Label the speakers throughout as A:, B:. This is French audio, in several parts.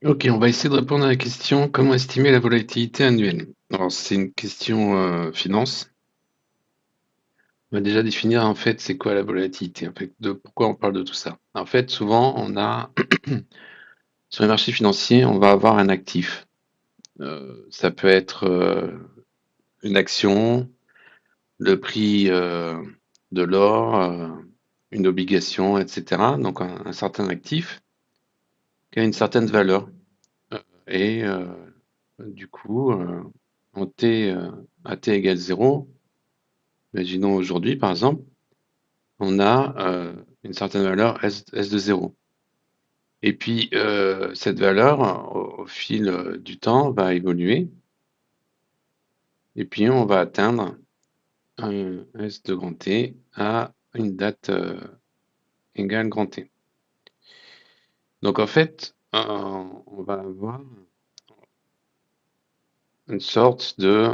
A: Ok, on va essayer de répondre à la question comment estimer la volatilité annuelle. Alors, c'est une question finance. On va déjà définir en fait c'est quoi la volatilité, en fait, de pourquoi on parle de tout ça. En fait, souvent, on a sur les marchés financiers, on va avoir un actif. Ça peut être une action, le prix de l'or, une obligation, etc. Donc un certain actif qui a une certaine valeur. Et du coup, en t, à t égale 0, imaginons aujourd'hui par exemple, on a une certaine valeur S de 0. Et puis cette valeur, au fil du temps, va évoluer. Et puis on va atteindre un S de grand T à une date égale grand T. Donc en fait, on va avoir une sorte de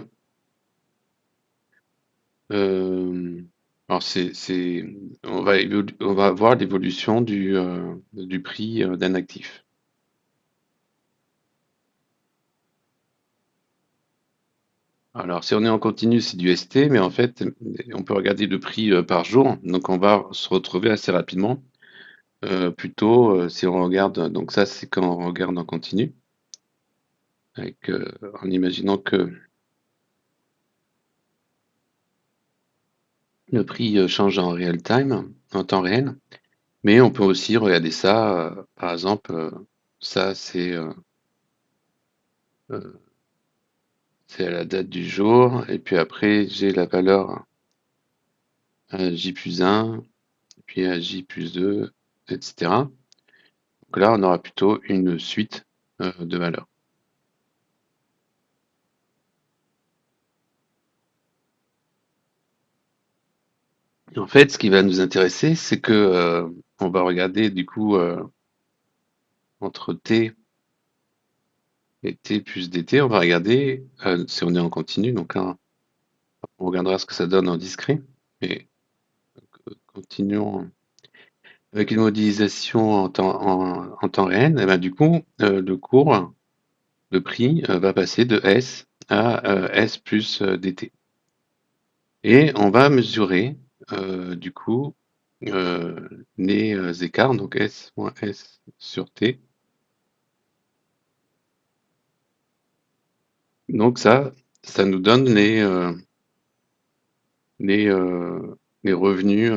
A: alors on va voir l'évolution du prix d'un actif. Alors si on est en continu, c'est du ST, mais en fait, on peut regarder le prix par jour, donc on va se retrouver assez rapidement. Plutôt, si on regarde, donc ça c'est quand on regarde en continu, avec, en imaginant que le prix change en real time, en temps réel, mais on peut aussi regarder ça, par exemple, ça euh, c'est à la date du jour, et puis après j'ai la valeur à J plus 1, puis à J plus 2, etc. Donc là, on aura plutôt une suite de valeurs. Et en fait, ce qui va nous intéresser, c'est que on va regarder du coup entre T et T plus dt, on va regarder si on est en continu, donc là, on regardera ce que ça donne en discret. Et continuons avec une modélisation en temps réel. Et ben, du coup, le cours, le prix va passer de S à S plus dt. Et on va mesurer du coup les écarts, donc S moins S sur T. Donc ça nous donne les, euh, les revenus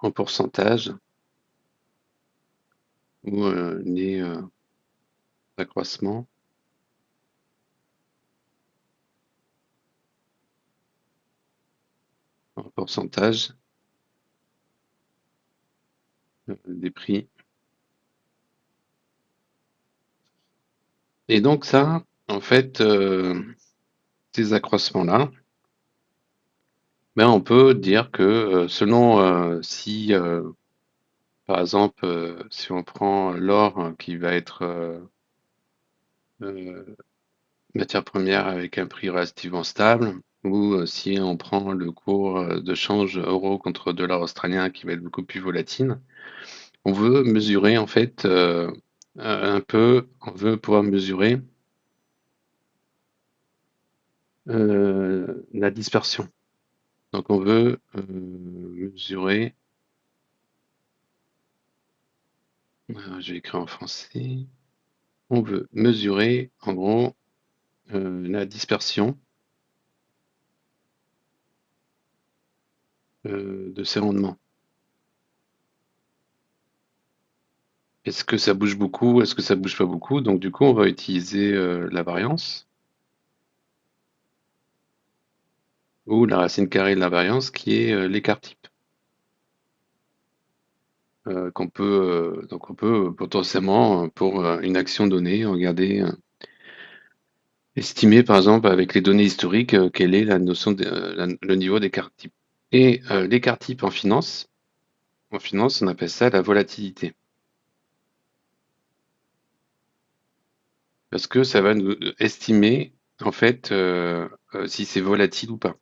A: en pourcentage ou les accroissements en pourcentage des prix. Et donc ça, en fait, ces accroissements-là, ben on peut dire que selon si, par exemple, si on prend l'or qui va être euh, matière première avec un prix relativement stable, ou si on prend le cours de change euro contre dollar australien qui va être beaucoup plus volatile, on veut mesurer en fait un peu, on veut pouvoir mesurer la dispersion. Donc on veut mesurer, je vais écrire en français, on veut mesurer en gros la dispersion de ces rendements. Est-ce que ça bouge beaucoup? Est-ce que ça bouge pas beaucoup? Donc du coup, on va utiliser la variance ou la racine carrée de la variance qui est l'écart type. Donc on peut potentiellement pour une action donnée regarder, estimer par exemple avec les données historiques quelle est la notion le niveau d'écart type. Et l'écart type en finance, on appelle ça la volatilité. Parce que ça va nous estimer en fait si c'est volatile ou pas.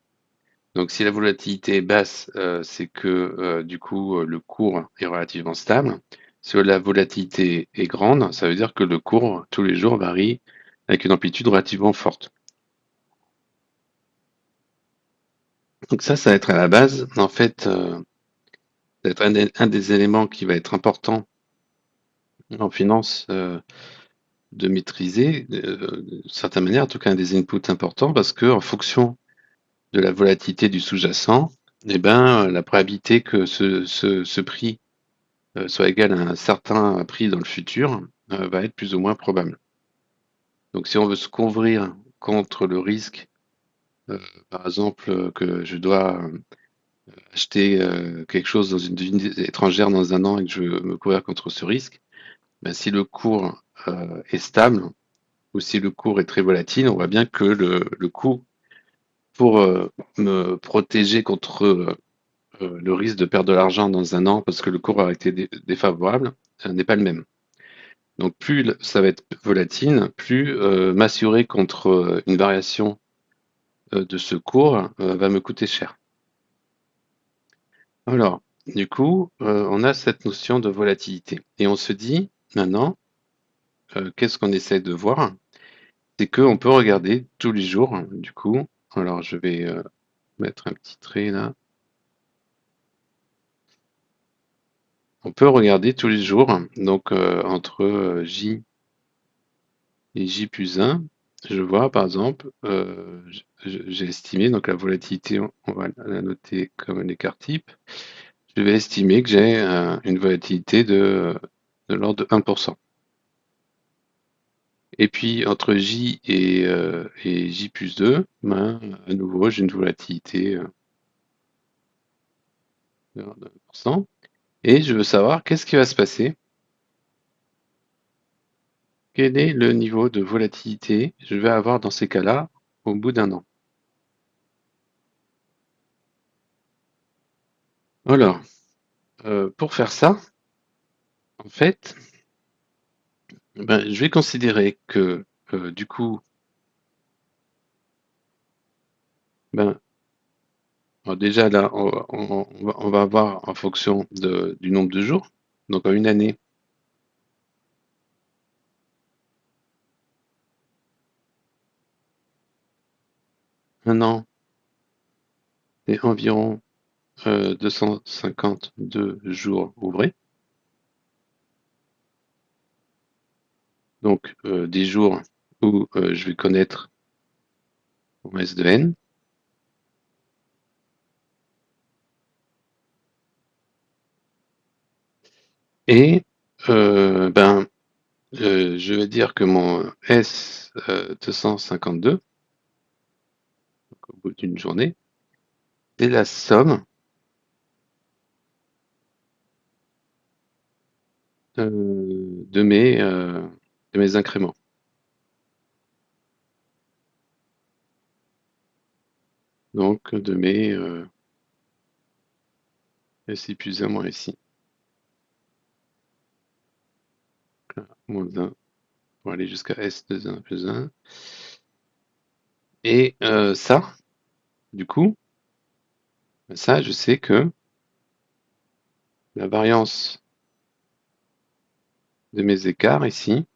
A: Donc si la volatilité est basse, c'est que du coup le cours est relativement stable. Si la volatilité est grande, ça veut dire que le cours, tous les jours, varie avec une amplitude relativement forte. Donc ça va être à la base, en fait, ça va être un des éléments qui va être important en finance de maîtriser, d'une certaine manière, en tout cas un des inputs importants, parce que en fonction de la volatilité du sous-jacent, eh ben, la probabilité que ce prix soit égal à un certain prix dans le futur va être plus ou moins probable. Donc si on veut se couvrir contre le risque, euh, par exemple, que je dois acheter quelque chose dans une devise étrangère dans un an et que je veux me couvrir contre ce risque, ben, si le cours est stable ou si le cours est très volatile, on voit bien que le coût pour me protéger contre le risque de perdre de l'argent dans un an parce que le cours a été défavorable n'est pas le même. Donc plus ça va être volatile, plus m'assurer contre une variation de ce cours va me coûter cher. Alors, du coup, on a cette notion de volatilité. Et on se dit, maintenant, qu'est-ce qu'on essaie de voir? C'est qu'on peut regarder tous les jours, du coup. Alors, je vais mettre un petit trait là. On peut regarder tous les jours, donc entre J et J plus 1, je vois par exemple, j'ai estimé, donc la volatilité, on va la noter comme un écart type, je vais estimer que j'ai une volatilité de l'ordre de 1%. Et puis entre J et J plus 2, ben, à nouveau, j'ai une volatilité de l'ordre de 1%. Et je veux savoir qu'est-ce qui va se passer, quel est le niveau de volatilité que je vais avoir dans ces cas-là au bout d'un an. Alors, pour faire ça, en fait, ben, je vais considérer que du coup, ben, déjà là, on va avoir en fonction du nombre de jours. Donc en une année, un an, c'est environ 252 jours ouvrés. Donc des jours où je vais connaître mon S de N. Et ben, je vais dire que mon S 252, au bout d'une journée, c'est la somme de mes incréments. Donc de mes SI plus 1 moins SI. Moins 1 pour aller jusqu'à S de 1 plus 1. Et ça, du coup, ça, je sais que la variance de mes écarts ici,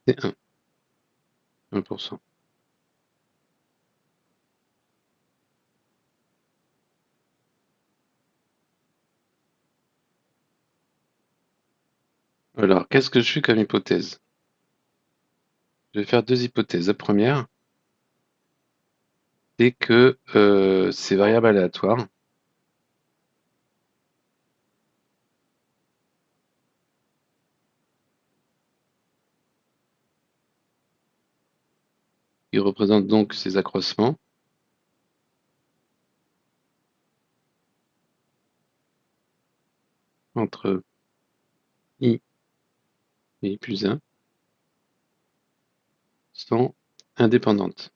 A: c'est 1, 1%. Alors, qu'est-ce que je fais comme hypothèse? Je vais faire deux hypothèses. La première, c'est que ces variables aléatoires, qui représentent donc ces accroissements, entre I et I plus 1, sont indépendantes.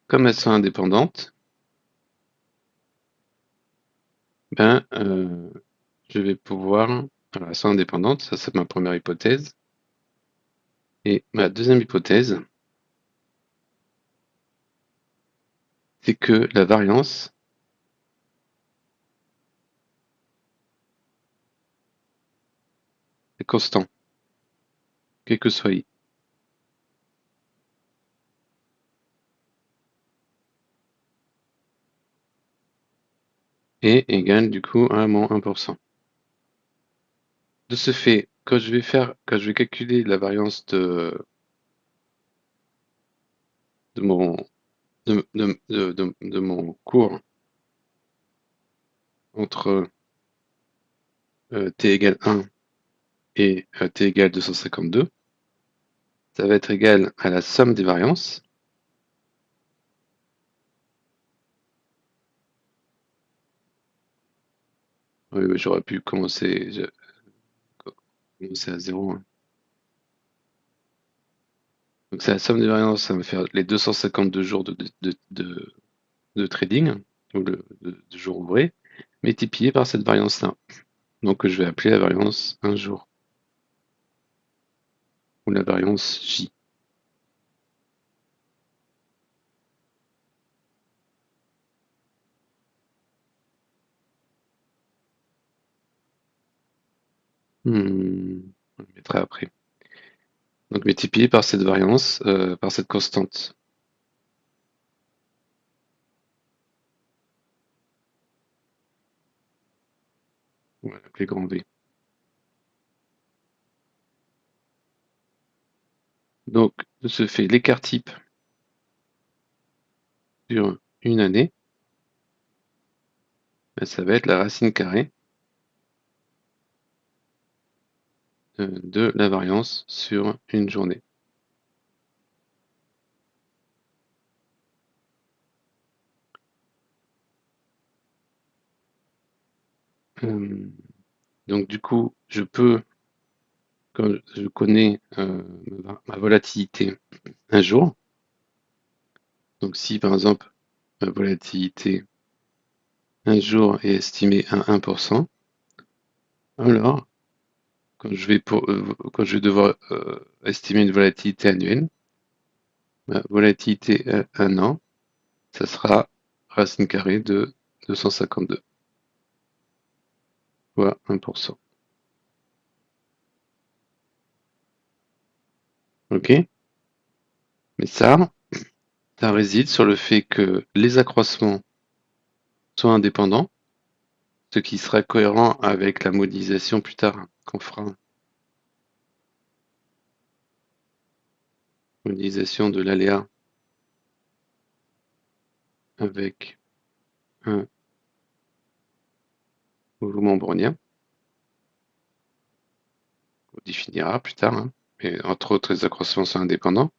A: Comme elles sont indépendantes, ben, je vais pouvoir... Alors, elles sont indépendantes, ça c'est ma première hypothèse. Et ma deuxième hypothèse, c'est que la variance est constante, quel que soit i. Et égale du coup à moins 1%. De ce fait, quand je vais calculer la variance de mon, de mon cours entre t égale 1 et t égale 252, ça va être égal à la somme des variances. Oui, oui, j'aurais pu commencer à 0, hein. Donc c'est la somme des variances, ça va me faire les 252 jours de trading, ou de jours ouvrés, multiplié par cette variance-là. Donc que je vais appeler la variance 1 jour, ou la variance J. On le mettra après. Donc multiplié par cette variance, par cette constante. On va l'appeler grand V. Donc, de ce fait, l'écart type sur une année, ben, ça va être la racine carrée de la variance sur une journée. Euh, donc du coup, quand je connais ma volatilité un jour, donc si par exemple ma volatilité un jour est estimée à 1%, alors quand je vais devoir estimer une volatilité annuelle, ma volatilité à un an, ça sera racine carrée de 252, soit 1%. Ok? Mais ça réside sur le fait que les accroissements soient indépendants, ce qui sera cohérent avec la modélisation plus tard qu'on fera. Modélisation de l'aléa avec un mouvement brownien, on définira plus tard, hein. Mais entre autres, les accroissements sont indépendants,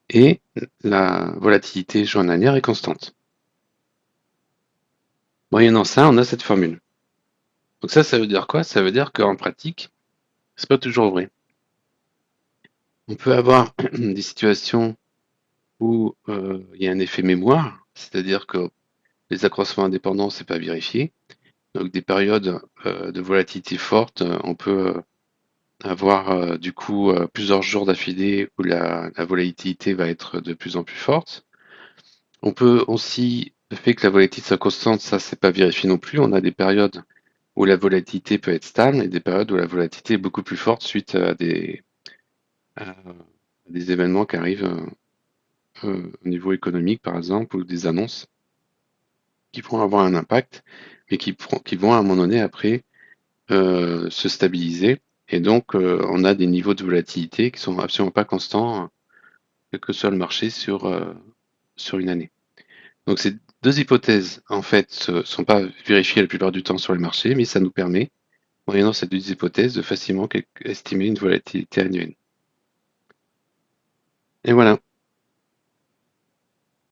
A: et la volatilité journalière est constante. Moyennant ça, on a cette formule. Donc ça veut dire quoi? Ça veut dire qu'en pratique, c'est pas toujours vrai. On peut avoir des situations où il y a un effet mémoire, c'est-à-dire que les accroissements indépendants, c'est pas vérifié. Donc des périodes de volatilité forte, on peut avoir du coup plusieurs jours d'affilée où la volatilité va être de plus en plus forte. On peut aussi, le fait que la volatilité soit constante, ça c'est pas vérifié non plus. On a des périodes où la volatilité peut être stable et des périodes où la volatilité est beaucoup plus forte suite à des événements qui arrivent au niveau économique par exemple, ou des annonces qui vont avoir un impact, mais qui vont à un moment donné après se stabiliser. Et donc, on a des niveaux de volatilité qui sont absolument pas constants, quel que soit le marché sur une année. Donc, ces deux hypothèses, en fait, ne sont pas vérifiées la plupart du temps sur les marchés, mais ça nous permet, moyennant ces deux hypothèses, de facilement estimer une volatilité annuelle. Et voilà.